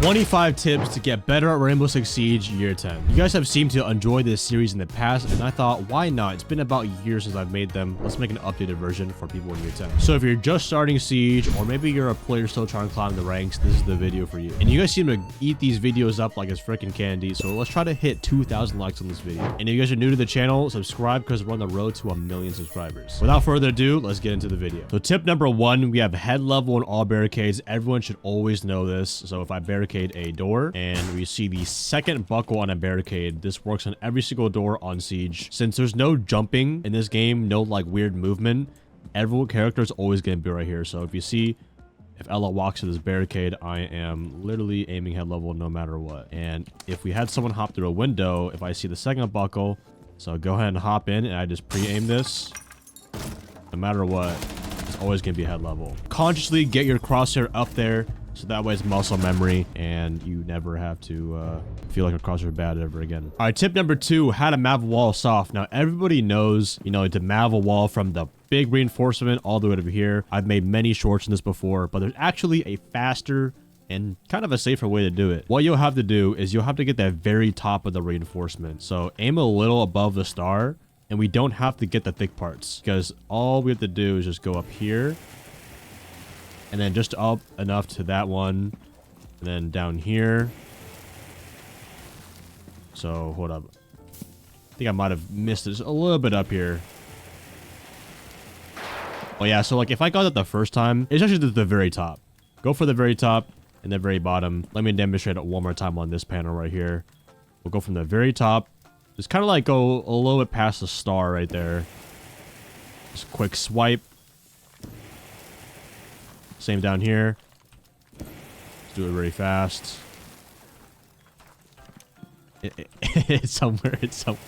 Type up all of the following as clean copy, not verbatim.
25 tips to get better at Rainbow Six Siege Year 10. You guys have seemed to enjoy this series in the past, and I thought, why not? It's been about a year since I've made them. Let's make an updated version for people in Year 10. So if you're just starting Siege, or maybe you're a player still trying to climb the ranks, this is the video for you. And you guys seem to eat these videos up like it's freaking candy, so let's try to hit 2,000 likes on this video. And if you guys are new to the channel, subscribe because we're on the road to 1 million subscribers. Without further ado, let's get into the video. So tip number 1, we have head level on all barricades. Everyone should always know this. So if I barricade a door and we see the second buckle on a barricade, this works on every single door on Siege. Since there's no jumping in this game, no like weird movement, every character is always going to be right here. So if you see, if Ella walks to this barricade, I am literally aiming head level no matter what. And if we had someone hop through a window, if I see the second buckle, so go ahead and hop in and I just pre-aim this, no matter what, it's always going to be head level. Consciously get your crosshair up there, so that way it's muscle memory and you never have to feel like a crosshair bad ever again. All right, tip number 2, how to map a wall soft. Now, everybody knows, you know, to map a wall from the big reinforcement all the way over here. I've made many shorts in this before, but there's actually a faster and kind of a safer way to do it. What you'll have to do is you'll have to get that very top of the reinforcement. So aim a little above the star, and we don't have to get the thick parts because all we have to do is just go up here and then just up enough to that one, and then down here. So hold up, I think I might have missed this a little bit up here. Oh yeah, so like if I got it the first time, it's actually the very top. Go for the very top and the very bottom. Let me demonstrate it one more time on this panel right here. We'll go from the very top, just kind of like go a little bit past the star right there. Just quick swipe. Same down here. Let's do it very fast. It's somewhere. It's somewhere.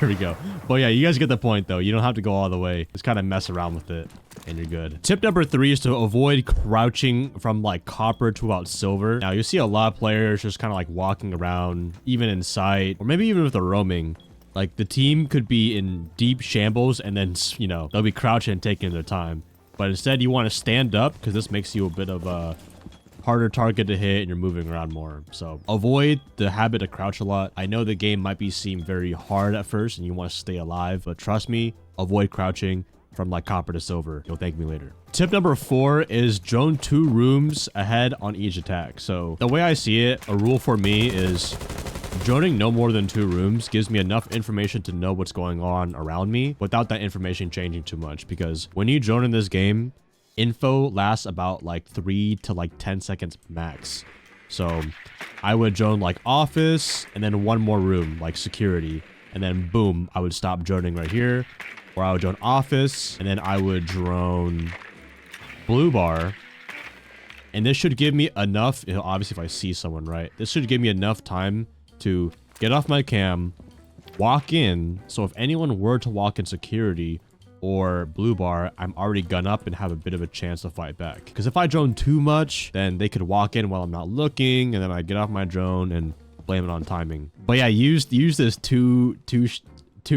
There we go. But yeah, you guys get the point though. You don't have to go all the way. Just kind of mess around with it and you're good. Tip number 3 is to avoid crouching from like copper to about silver. Now you see a lot of players just kind of like walking around, even in sight, or maybe even with the roaming. Like the team could be in deep shambles and then, you know, they'll be crouching and taking their time. But instead you want to stand up because this makes you a bit of a harder target to hit and you're moving around more. So avoid the habit to crouch a lot. I know the game might seem very hard at first and you want to stay alive, but trust me, avoid crouching from like copper to silver. You'll thank me later. Tip number 4 is drone 2 rooms ahead on each attack. So the way I see it, a rule for me is droning no more than 2 rooms gives me enough information to know what's going on around me without that information changing too much. Because when you drone in this game, info lasts about like 3 to like 10 seconds max. So I would drone like office and then 1 more room like security, and then boom, I would stop droning right here. Or I would drone office and then I would drone blue bar. And this should give me enough, you know, obviously if I see someone, right, this should give me enough time to get off my cam, walk in. So if anyone were to walk in security or blue bar, I'm already gun up and have a bit of a chance to fight back. Because if I drone too much, then they could walk in while I'm not looking, and then I get off my drone and blame it on timing. But yeah, use this two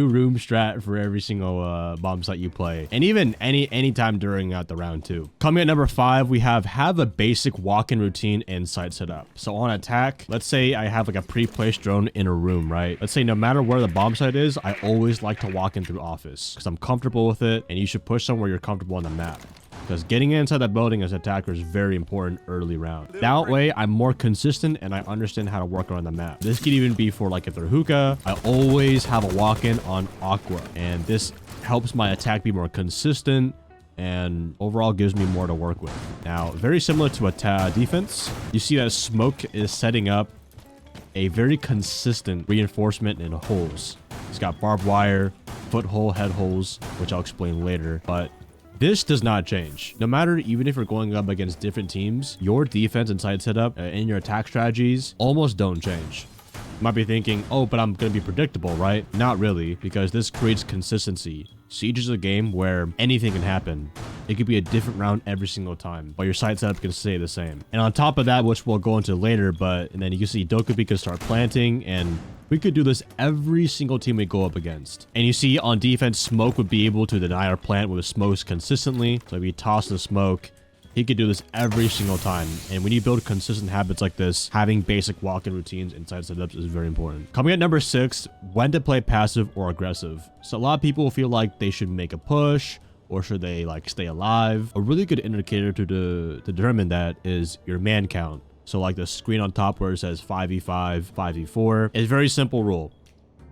room strat for every single bomb site you play, and even any time during the round too. Coming at number 5, we have a basic walk-in routine and site setup. So on attack, let's say I have like a pre-placed drone in a room, right? Let's say no matter where the bomb site is, I always like to walk in through office because I'm comfortable with it, and you should push somewhere you're comfortable on the map. Because getting inside that building as an attacker is very important early round. That way, I'm more consistent and I understand how to work around the map. This could even be for like if they're hookah, I always have a walk-in on aqua. And this helps my attack be more consistent and overall gives me more to work with. Now, very similar to a defense, you see that smoke is setting up a very consistent reinforcement in holes. It's got barbed wire, foothold, head holes, which I'll explain later, but this does not change. No matter, even if you're going up against different teams, your defense and site setup and your attack strategies almost don't change. You might be thinking, oh, but I'm going to be predictable, right? Not really, because this creates consistency. Siege is a game where anything can happen. It could be a different round every single time, but your site setup can stay the same. And on top of that, which we'll go into later, and then you can see Dokubi can start planting, and we could do this every single team we go up against. And you see on defense, smoke would be able to deny our plant with smokes consistently. So if you toss the smoke, He could do this every single time. And when you build consistent habits like this, having basic walk-in routines inside setups is very important. Coming at number 6, when to play passive or aggressive. So a lot of people feel like they should make a push, or should they like stay alive? A really good indicator to determine that is your man count. So like the screen on top where it says 5v5, 5v4. It's a very simple rule.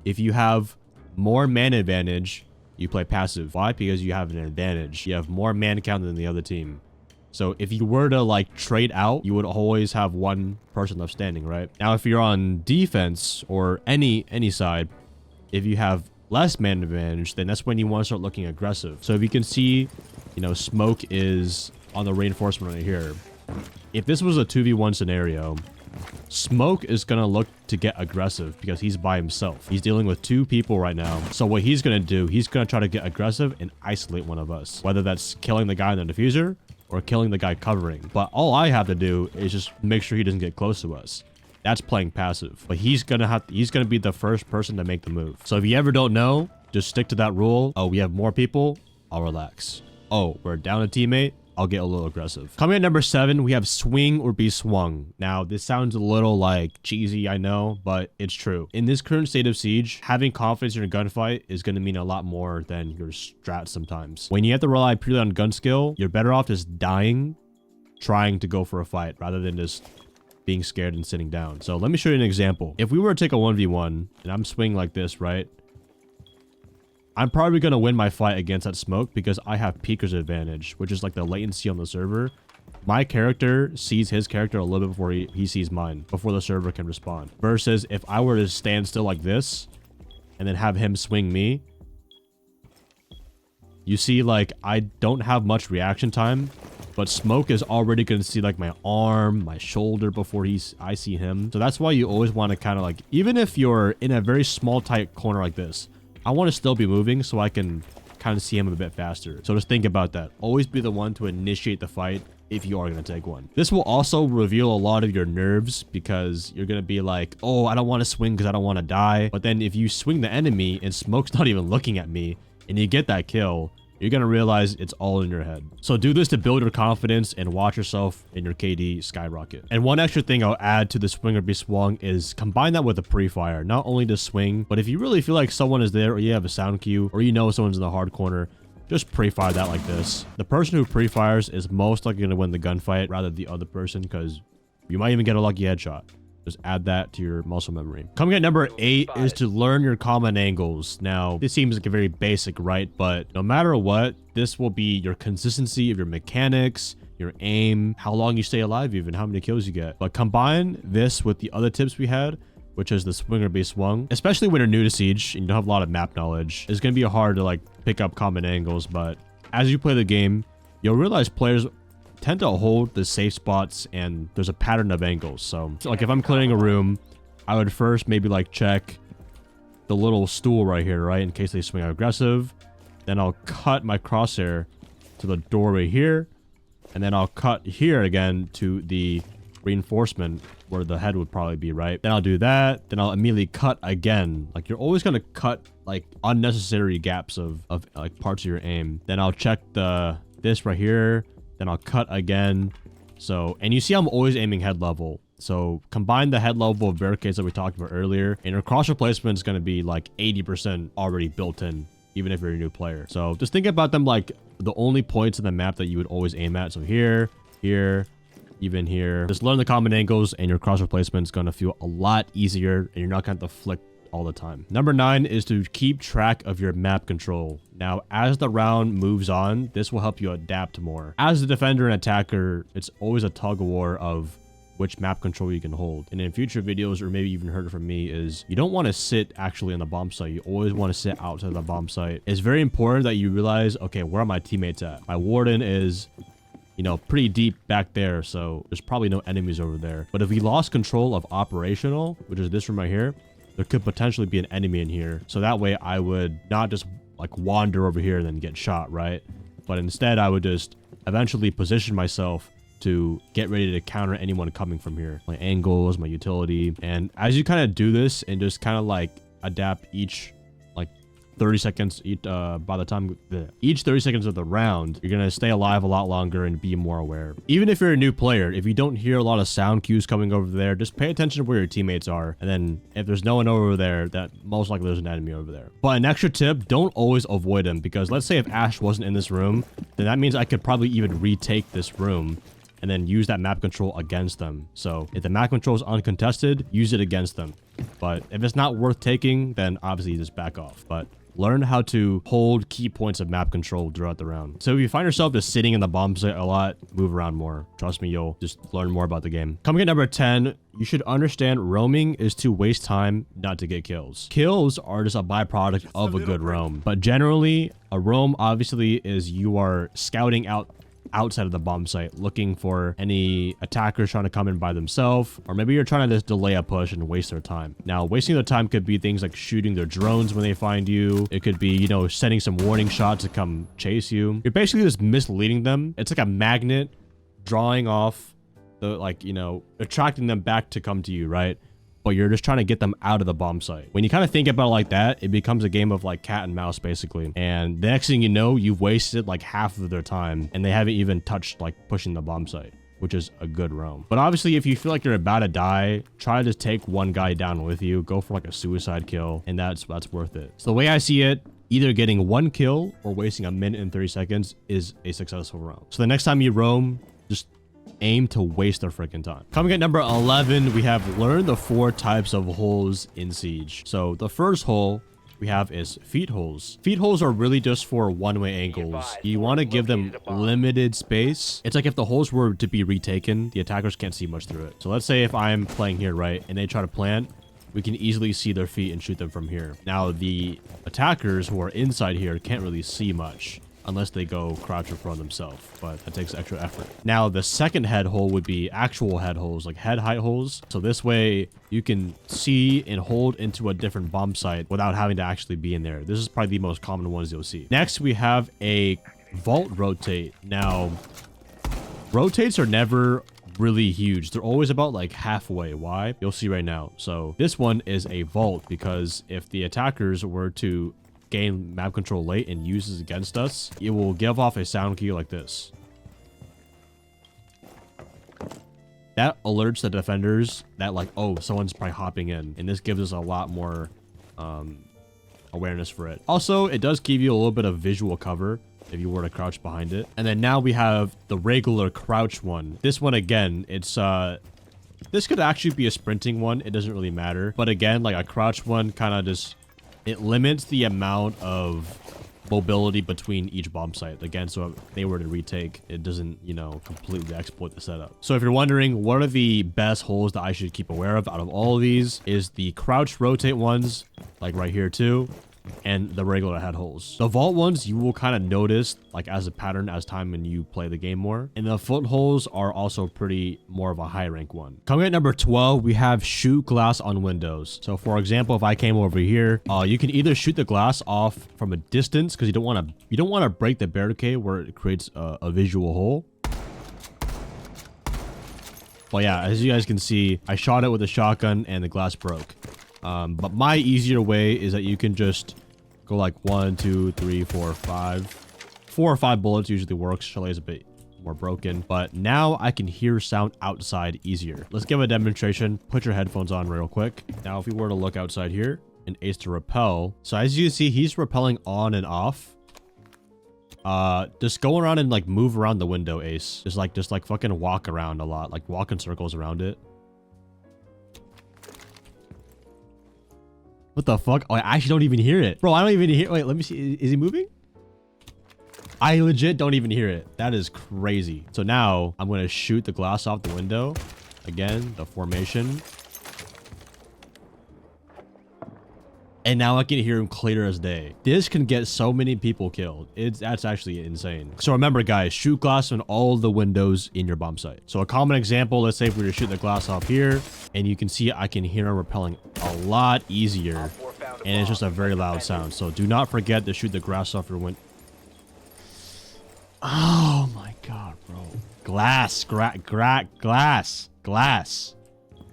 If you have more man advantage, you play passive. Why? Because you have an advantage. You have more man count than the other team. So if you were to like trade out, you would always have one person left standing, right? Now, if you're on defense or any side, if you have less man advantage, then that's when you want to start looking aggressive. So if you can see, you know, Smoke is on the reinforcement right here. If this was a 2v1 scenario, Smoke is going to look to get aggressive because he's by himself. He's dealing with 2 people right now. So what he's going to do, he's going to try to get aggressive and isolate one of us, whether that's killing the guy in the diffuser or killing the guy covering. But all I have to do is just make sure he doesn't get close to us. That's playing passive. But he's gonna be the first person to make the move. So if you ever don't know, just stick to that rule. Oh, we have more people, I'll relax. Oh, we're down a teammate, I'll get a little aggressive. Coming at number 7, we have swing or be swung. Now, this sounds a little like cheesy, I know, but it's true. In this current state of Siege, having confidence in your gunfight is going to mean a lot more than your strat sometimes. When you have to rely purely on gun skill, you're better off just dying, trying to go for a fight, rather than just being scared and sitting down. So let me show you an example. If we were to take a 1v1, and I'm swinging like this, right? I'm probably going to win my fight against that Smoke because I have Peeker's advantage, which is like the latency on the server. My character sees his character a little bit before he sees mine, before the server can respond. Versus if I were to stand still like this and then have him swing me, you see like I don't have much reaction time, but Smoke is already going to see like my arm, my shoulder before I see him. So that's why you always want to kind of like, even if you're in a very small tight corner like this, I want to still be moving so I can kind of see him a bit faster. So just think about that. Always be the one to initiate the fight if you are going to take one. This will also reveal a lot of your nerves because you're going to be like, oh, I don't want to swing because I don't want to die. But then if you swing the enemy and Smoke's not even looking at me and you get that kill, you're going to realize it's all in your head. So do this to build your confidence and watch yourself and your KD skyrocket. And one extra thing I'll add to the swing or be swung is combine that with a pre-fire. Not only to swing, but if you really feel like someone is there or you have a sound cue or you know someone's in the hard corner, just pre-fire that like this. The person who pre-fires is most likely going to win the gunfight rather than the other person because you might even get a lucky headshot. Just add that to your muscle memory. Coming at number 8 is to learn your common angles. Now, this seems like a very basic, right? But no matter what, this will be your consistency of your mechanics, your aim, how long you stay alive even, how many kills you get. But combine this with the other tips we had, which is the swing or be swung. Especially when you're new to Siege and you don't have a lot of map knowledge, it's going to be hard to like pick up common angles. But as you play the game, you'll realize players tend to hold the safe spots and there's a pattern of angles. So like if I'm clearing a room, I would first maybe like check the little stool right here, right? In case they swing aggressive. Then I'll cut my crosshair to the doorway here. And then I'll cut here again to the reinforcement where the head would probably be, right? Then I'll do that. Then I'll immediately cut again. Like you're always going to cut like unnecessary gaps of like parts of your aim. Then I'll check this right here. Then I'll cut again. So, and you see I'm always aiming head level. So combine the head level of barricades that we talked about earlier, and your cross replacement is going to be like 80% already built in, even if you're a new player. So just think about them like the only points in the map that you would always aim at. So here, here, even here. Just learn the common angles and your cross replacement is going to feel a lot easier and you're not going to flick all the time. Number 9 is to keep track of your map control. Now, as the round moves on, this will help you adapt more. As a defender and attacker, it's always a tug of war of which map control you can hold. And in future videos, or maybe even heard it from me, is you don't want to sit actually on the bomb site. You always want to sit outside the bomb site. It's very important that you realize, okay, where are my teammates at? My warden is, you know, pretty deep back there, so there's probably no enemies over there. But if we lost control of operational, which is this room right here, there could potentially be an enemy in here. So that way I would not just like wander over here and then get shot, right? But instead I would just eventually position myself to get ready to counter anyone coming from here. My angles, my utility. And as you kind of do this and just kind of like adapt each like 30 seconds by the time each 30 seconds of the round, you're gonna stay alive a lot longer and be more aware. Even if you're a new player, if you don't hear a lot of sound cues coming over there, just pay attention to where your teammates are, and then if there's no one over there, that most likely there's an enemy over there. But an extra tip, don't always avoid him, because let's say if Ash wasn't in this room, then that means I could probably even retake this room and then use that map control against them. So if the map control is uncontested, use it against them. But if it's not worth taking, then obviously just back off. But learn how to hold key points of map control throughout the round. So if you find yourself just sitting in the bomb site a lot, move around more. Trust me, you'll just learn more about the game. Coming at number 10, you should understand roaming is to waste time, not to get kills. Kills are just a byproduct of a good roam. But generally, a roam obviously is you are scouting out outside of the bomb site, looking for any attackers trying to come in by themselves, or maybe you're trying to just delay a push and waste their time. Now, wasting their time could be things like shooting their drones when they find you. It could be, you know, sending some warning shots to come chase you. You're basically just misleading them. It's like a magnet drawing off the, like, you know, attracting them back to come to you, right? But you're just trying to get them out of the bomb site. When you kind of think about it like that, it becomes a game of like cat and mouse, basically. And the next thing you know, you've wasted like half of their time and they haven't even touched like pushing the bomb site, which is a good roam. But obviously, if you feel like you're about to die, try to take one guy down with you, go for like a suicide kill, and that's worth it. So the way I see it, either getting one kill or wasting a minute and 30 seconds is a successful roam. So the next time you roam, just aim to waste their freaking time. Coming at number 11, we have learned the 4 types of holes in Siege. So the first hole we have is feet holes. Feet holes are really just for one-way angles. You want to give them limited space. It's like if the holes were to be retaken, the attackers can't see much through it. So let's say if I'm playing here, right, and they try to plant, we can easily see their feet and shoot them from here. Now, the attackers who are inside here can't really see much unless they go crouch or prone themselves, but that takes extra effort. Now, the second head hole would be actual head holes, like head height holes. So this way you can see and hold into a different bomb site without having to actually be in there. This is probably the most common ones you'll see. Next, we have a vault rotate. Now, rotates are never really huge. They're always about like halfway. Why? You'll see right now. So this one is a vault because if the attackers were to gain map control late and uses against us, it will give off a sound cue like this. That alerts the defenders that like, oh, someone's probably hopping in, and this gives us a lot more awareness for it. Also, it does give you a little bit of visual cover if you were to crouch behind it. And then now we have the regular crouch one. This one, again, it's this could actually be a sprinting one. It doesn't really matter, but again, like a crouch one kind of just, it limits the amount of mobility between each bomb site. Again, so if they were to retake, it doesn't, you know, completely exploit the setup. So if you're wondering what are the best holes that I should keep aware of out of all of these, is the crouch rotate ones, like right here too, and the regular head holes. The vault ones you will kind of notice like as a pattern as time when you play the game more, and the foot holes are also pretty more of a high rank one. Coming at number 12, we have shoot glass on windows. So for example, if I came over here, you can either shoot the glass off from a distance because you don't want to break the barricade where it creates a visual hole. But yeah, as you guys can see, I shot it with a shotgun and the glass broke. But my easier way is that you can just go like 1, 2, 3, 4, 5. 4 or 5 bullets usually works. Chalet is a bit more broken, but now I can hear sound outside easier. Let's give a demonstration. Put your headphones on real quick. Now, if we were to look outside here and Ace to repel. So as you can see, he's repelling on and off. Just go around and like move around the window, Ace. Just like fucking walk around a lot. Like walk in circles around it. What the fuck? Oh, I actually don't even hear it. Bro, I don't even hear. Wait, let me see. Is he moving? I legit don't even hear it. That is crazy. So now I'm going to shoot the glass off the window. Again, the formation. And now I can hear him clear as day. This can get so many people killed. That's actually insane. So remember, guys, shoot glass on all the windows in your bomb site. So a common example, let's say if we were to shoot the glass off here, and you can see I can hear him repelling a lot easier, and it's just a very loud sound. So do not forget to shoot the glass off your window. Oh my god, bro. Glass.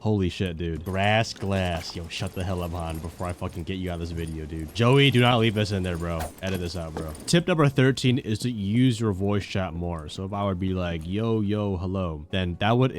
Holy shit, dude. Grass glass. Yo, shut the hell up, Han, before I fucking get you out of this video, dude. Joey, do not leave this in there, bro. Edit this out, bro. Tip number 13 is to use your voice chat more. So if I would be like, yo, hello, then that would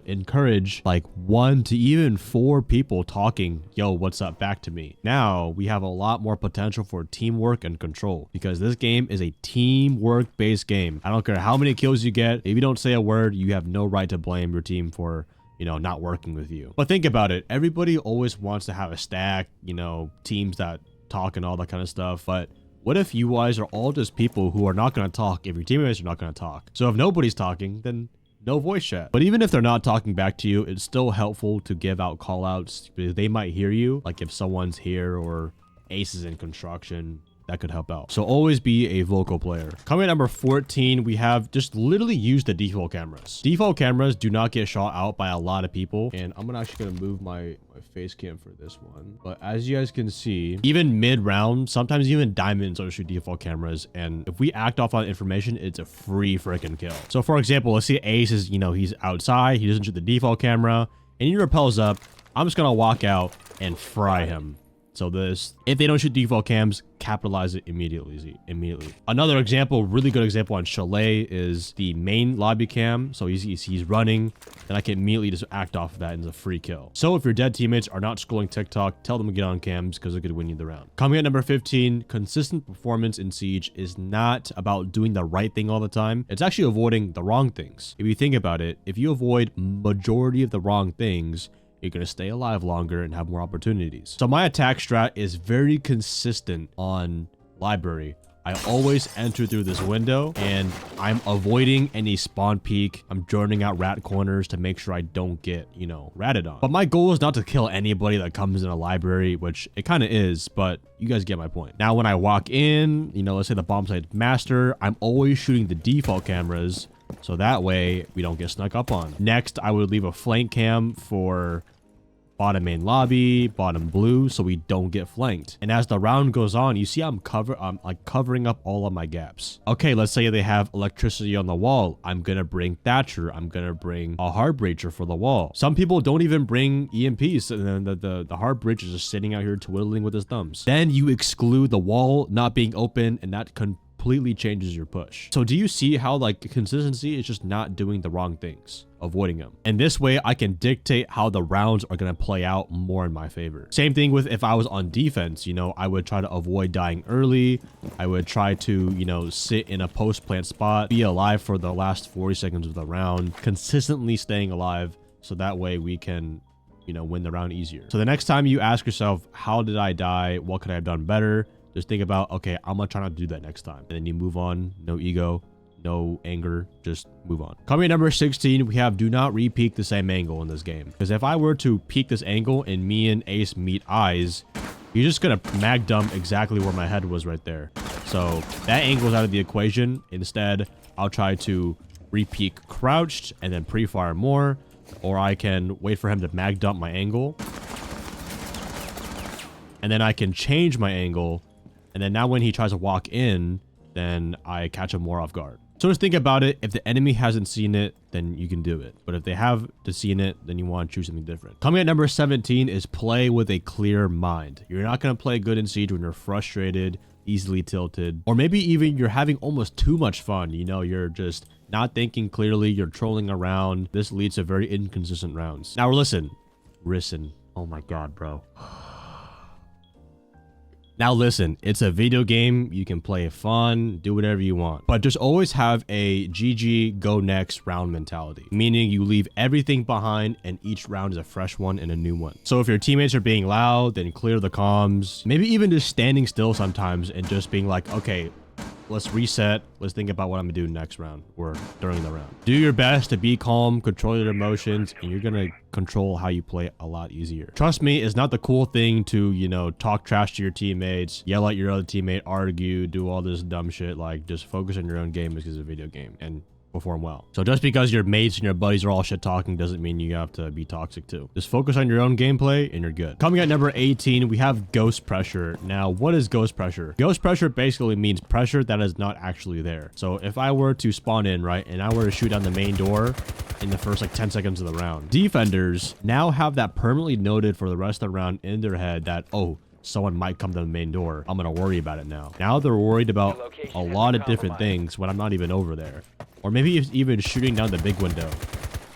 encourage like 1 to even 4 people talking, yo, what's up, back to me. Now we have a lot more potential for teamwork and control, because this game is a teamwork based game. I don't care how many kills you get. If you don't say a word, you have no right to blame your team for, you know, not working with you. But think about it. Everybody always wants to have a stack, you know, teams that talk and all that kind of stuff. But what if you guys are all just people who are not going to talk if your teammates are not going to talk? So if nobody's talking, then no voice chat. But even if they're not talking back to you, it's still helpful to give out call outs, because they might hear you. Like if someone's here or Ace is in construction, that could help out. So always be a vocal player. Coming at number 14, we have just literally use the default cameras. Default cameras do not get shot out by a lot of people. And I'm actually gonna move my face cam for this one. But as you guys can see, even mid round, sometimes even diamonds don't shoot default cameras. And if we act off on information, it's a free freaking kill. So for example, let's see Ace is, you know, he's outside, he doesn't shoot the default camera, and he repels up. I'm just gonna walk out and fry him. So this, if they don't shoot default cams, capitalize it immediately. Another example, really good example on Chalet, is the main lobby cam. So he's running, and I can immediately just act off of that, and it's a free kill. So if your dead teammates are not scrolling TikTok, tell them to get on cams, because it could win you the round. Coming at number 15, consistent performance in Siege is not about doing the right thing all the time. It's actually avoiding the wrong things. If you think about it, if you avoid majority of the wrong things, you're going to stay alive longer and have more opportunities. So my attack strat is very consistent on library. I always enter through this window, and I'm avoiding any spawn peek. I'm joining out rat corners to make sure I don't get, you know, ratted on. But my goal is not to kill anybody that comes in a library, which it kind of is, but you guys get my point. Now, when I walk in, you know, let's say the bomb site master, I'm always shooting the default cameras, so that way we don't get snuck up on. Next, I would leave a flank cam for bottom main lobby, bottom blue, so we don't get flanked. And as the round goes on, you see I'm like covering up all of my gaps. Okay, let's say they have electricity on the wall. I'm gonna bring Thatcher. I'm gonna bring a hard breacher for the wall. Some people don't even bring EMPs, and then the hard breacher is just sitting out here twiddling with his thumbs. Then you exclude the wall not being open, and that completely changes your push. So do you see how like consistency is just not doing the wrong things, avoiding them? And this way I can dictate how the rounds are going to play out more in my favor. Same thing with if I was on defense, you know, I would try to avoid dying early. I would try to, you know, sit in a post plant spot, be alive for the last 40 seconds of the round, consistently staying alive, so that way we can, you know, win the round easier. So the next time you ask yourself, how did I die? What could I have done better? Just think about, okay, I'm gonna try not to do that next time. And then you move on. No ego, no anger, just move on. Coming at number 16, we have do not re-peek the same angle in this game. Because if I were to peek this angle and me and Ace meet eyes, you're just gonna mag dump exactly where my head was right there. So that angle's out of the equation. Instead, I'll try to re-peek crouched and then pre-fire more. Or I can wait for him to mag dump my angle. And then I can change my angle. And then now when he tries to walk in, then I catch him more off guard. So just think about it. If the enemy hasn't seen it, then you can do it. But if they have seen it, then you want to choose something different. Coming at number 17 is play with a clear mind. You're not going to play good in Siege when you're frustrated, easily tilted, or maybe even you're having almost too much fun. You know, you're just not thinking clearly. You're trolling around. This leads to very inconsistent rounds. Now listen. Oh my God, bro. Now listen, it's a video game. You can play it fun, do whatever you want, but just always have a GG go next round mentality, meaning you leave everything behind and each round is a fresh one and a new one. So if your teammates are being loud, then clear the comms, maybe even just standing still sometimes and just being like, okay, let's reset. Let's think about what I'm gonna do next round or during the round. Do your best to be calm, control your emotions, and you're gonna control how you play a lot easier. Trust me, it's not the cool thing to, you know, talk trash to your teammates, yell at your other teammate, argue, do all this dumb shit. Like, just focus on your own game because it's a video game. And perform well. So just because your mates and your buddies are all shit talking doesn't mean you have to be toxic too. Just focus on your own gameplay and you're good. Coming at number 18, we have ghost pressure. Now, what is ghost pressure? Ghost pressure basically means pressure that is not actually there. So if I were to spawn in, right, and I were to shoot down the main door in the first like 10 seconds of the round, defenders now have that permanently noted for the rest of the round in their head that, oh, someone might come to the main door. I'm gonna worry about it now. Now they're worried about a lot of different things when I'm not even over there. Or maybe it's even shooting down the big window.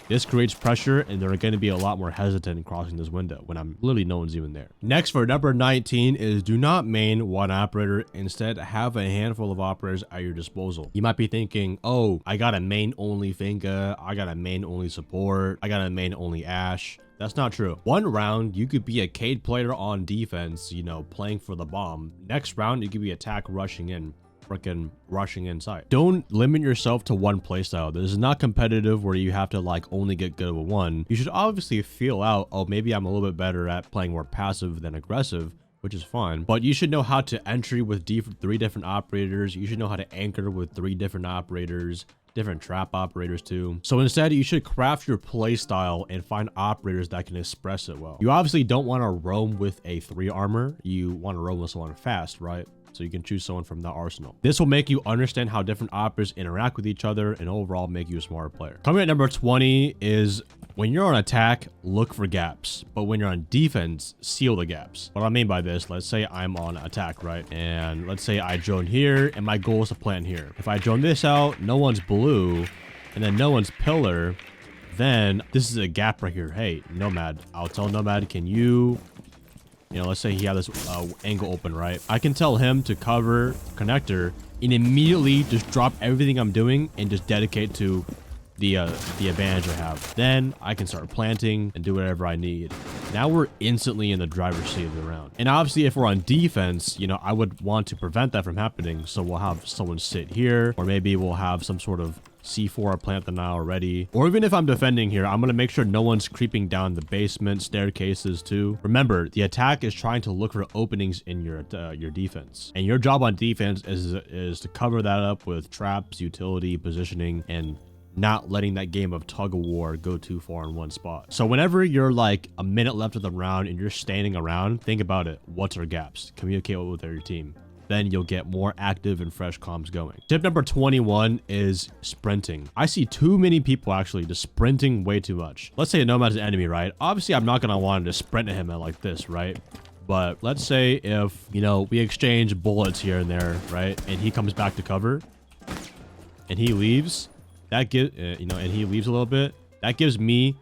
This creates pressure and they're going to be a lot more hesitant in crossing this window when I'm literally no one's even there. Next, for number 19 is do not main one operator. Instead, have a handful of operators at your disposal. You might be thinking, oh, I got a main only Finka, I got a main only support, I got a main only Ash. That's not true. One round, you could be a Cade player on defense, you know, playing for the bomb. Next round, you could be attack rushing in. Freaking rushing inside. Don't limit yourself to one playstyle. This is not competitive where you have to like only get good with one. You should obviously feel out, oh, maybe I'm a little bit better at playing more passive than aggressive, which is fine. But you should know how to entry with 3 different operators. You should know how to anchor with 3 different operators, different trap operators too. So instead, you should craft your play style and find operators that can express it well. You obviously don't want to roam with a 3 armor. You want to roam with someone fast, right? So you can choose someone from the arsenal. This will make you understand how different operators interact with each other and overall make you a smarter player. Coming at number 20 is when you're on attack, look for gaps. But when you're on defense, seal the gaps. What I mean by this, let's say I'm on attack, right? And let's say I drone here and my goal is to plant here. If I drone this out, no one's blue and then no one's pillar, then this is a gap right here. Hey, Nomad, I'll tell Nomad, can you know, let's say he had this angle open, right? I can tell him to cover connector and immediately just drop everything I'm doing and just dedicate to the advantage I have. Then I can start planting and do whatever I need. Now we're instantly in the driver's seat of the round. And obviously if we're on defense, you know, I would want to prevent that from happening. So we'll have someone sit here, or maybe we'll have some sort of C4 plant the Nile already. Or even if I'm defending here, I'm going to make sure no one's creeping down the basement, staircases too. Remember, the attack is trying to look for openings in your defense. And your job on defense is to cover that up with traps, utility, positioning, and not letting that game of tug of war go too far in one spot. So whenever you're like a minute left of the round and you're standing around, think about it. What's our gaps? Communicate with your team. Then you'll get more active and fresh comms going. Tip number 21 is sprinting. I see too many people actually just sprinting way too much. Let's say a Nomad is an enemy, right? Obviously, I'm not going to want to sprint at him like this, right? But let's say if, you know, we exchange bullets here and there, right? And he comes back to cover and he leaves. That gives, you know, and he leaves a little bit. That gives me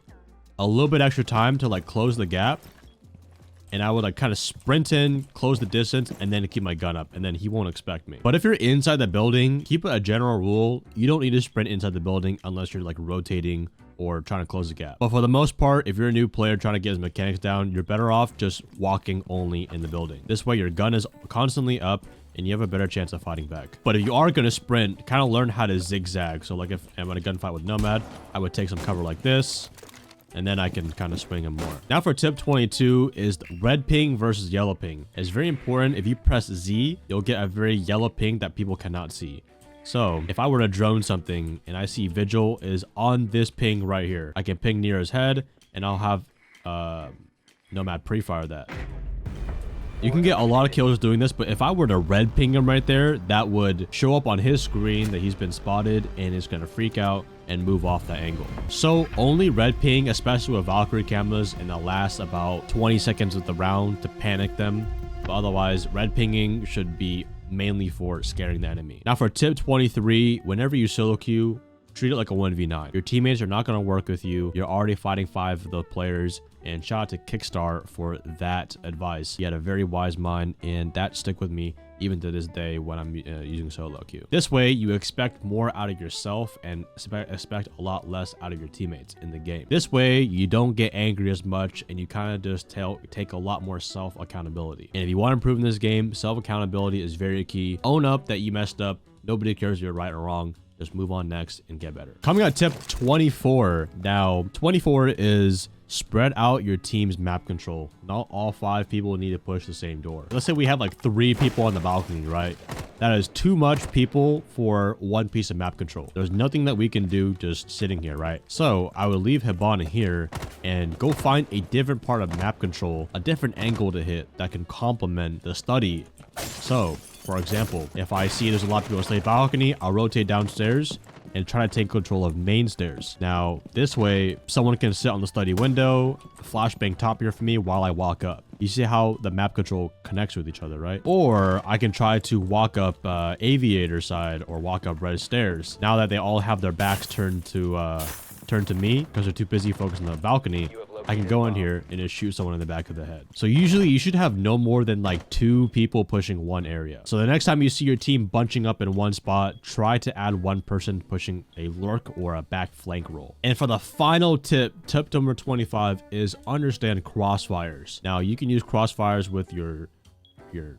a little bit extra time to like close the gap. And I would like kind of sprint in, close the distance, and then keep my gun up, and then he won't expect me. But if you're inside the building, keep a general rule. You don't need to sprint inside the building unless you're like rotating or trying to close the gap. But for the most part, if you're a new player trying to get his mechanics down, you're better off just walking only in the building. This way your gun is constantly up and you have a better chance of fighting back. But if you are going to sprint, kind of learn how to zigzag. So like if I'm in a gunfight with Nomad, I would take some cover like this, and then I can kind of swing him more. Now for tip 22 is red ping versus yellow ping. It's very important. If you press Z, you'll get a very yellow ping that people cannot see. So if I were to drone something and I see Vigil is on this ping right here, I can ping near his head and I'll have Nomad pre-fire that. You can get a lot of kills doing this, but if I were to red ping him right there, that would show up on his screen that he's been spotted and is going to freak out and move off that angle. So only red ping, especially with Valkyrie cameras, and that lasts about 20 seconds of the round to panic them. But otherwise, red pinging should be mainly for scaring the enemy. Now for tip 23, whenever you solo queue, treat it like a 1v9. Your teammates are not going to work with you. You're already fighting 5 of the players. And shout out to Kickstar for that advice. He had a very wise mind, and that stick with me even to this day when I'm using solo queue. This way, you expect more out of yourself and expect a lot less out of your teammates in the game. This way, you don't get angry as much, and you kind of just take a lot more self-accountability. And if you want to improve in this game, self-accountability is very key. Own up that you messed up. Nobody cares if you're right or wrong. Just move on next and get better. Coming on tip 24. Now, 24 is spread out your team's map control. Not all 5 people need to push the same door. Let's say we have like 3 people on the balcony, right? That is too much people for 1 piece of map control. There's nothing that we can do just sitting here, right? So I would leave Hibana here and go find a different part of map control, a different angle to hit that can complement the study. So, for example, if I see there's a lot of people on the balcony, I'll rotate downstairs and try to take control of main stairs. Now, this way, someone can sit on the study window, flashbang top here for me while I walk up. You see how the map control connects with each other, right? Or I can try to walk up aviator side or walk up red stairs. Now that they all have their backs turned to me because they're too busy focusing on the balcony, I can go in here and just shoot someone in the back of the head. So usually you should have no more than like 2 people pushing 1 area. So the next time you see your team bunching up in one spot, try to add 1 person pushing a lurk or a back flank roll. And for the final tip number 25 is understand crossfires. Now you can use crossfires with your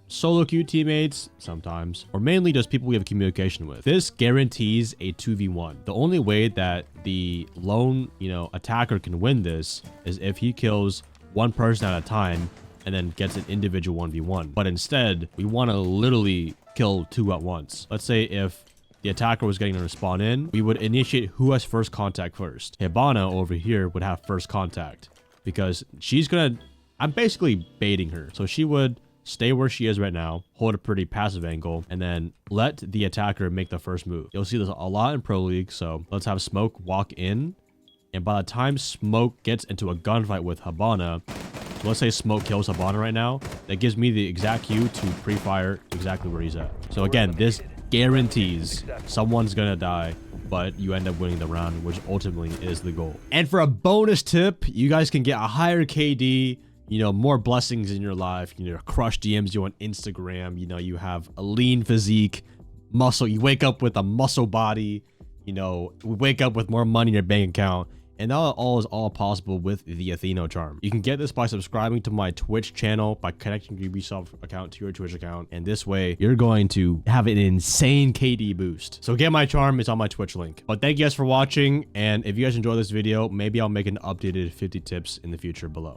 solo queue teammates sometimes, or mainly just people we have communication with. This guarantees a 2v1. The only way that the lone, attacker can win this is if he kills 1 person at a time and then gets an individual 1v1. But instead, we want to literally kill 2 at once. Let's say if the attacker was getting to spawn in, we would initiate who has first contact first. Hibana over here would have first contact because I'm basically baiting her. So she would stay where she is right now, hold a pretty passive angle, and then let the attacker make the first move. You'll see this a lot in Pro League, so let's have Smoke walk in, and by the time Smoke gets into a gunfight with Hibana, so let's say Smoke kills Hibana right now, that gives me the exact cue to pre-fire exactly where he's at. So again, this guarantees someone's gonna die, but you end up winning the round, which ultimately is the goal. And for a bonus tip, you guys can get a higher KD, more blessings in your life, crush DMs you on Instagram, you have a lean physique, muscle, you wake up with a muscle body, we wake up with more money in your bank account, and that all is all possible with the Athieno charm. You can get this by subscribing to my Twitch channel, by connecting your Ubisoft account to your Twitch account, and this way you're going to have an insane KD boost. So get my charm, it's on my Twitch link. But thank you guys for watching, and if you guys enjoyed this video, maybe I'll make an updated 50 tips in the future below.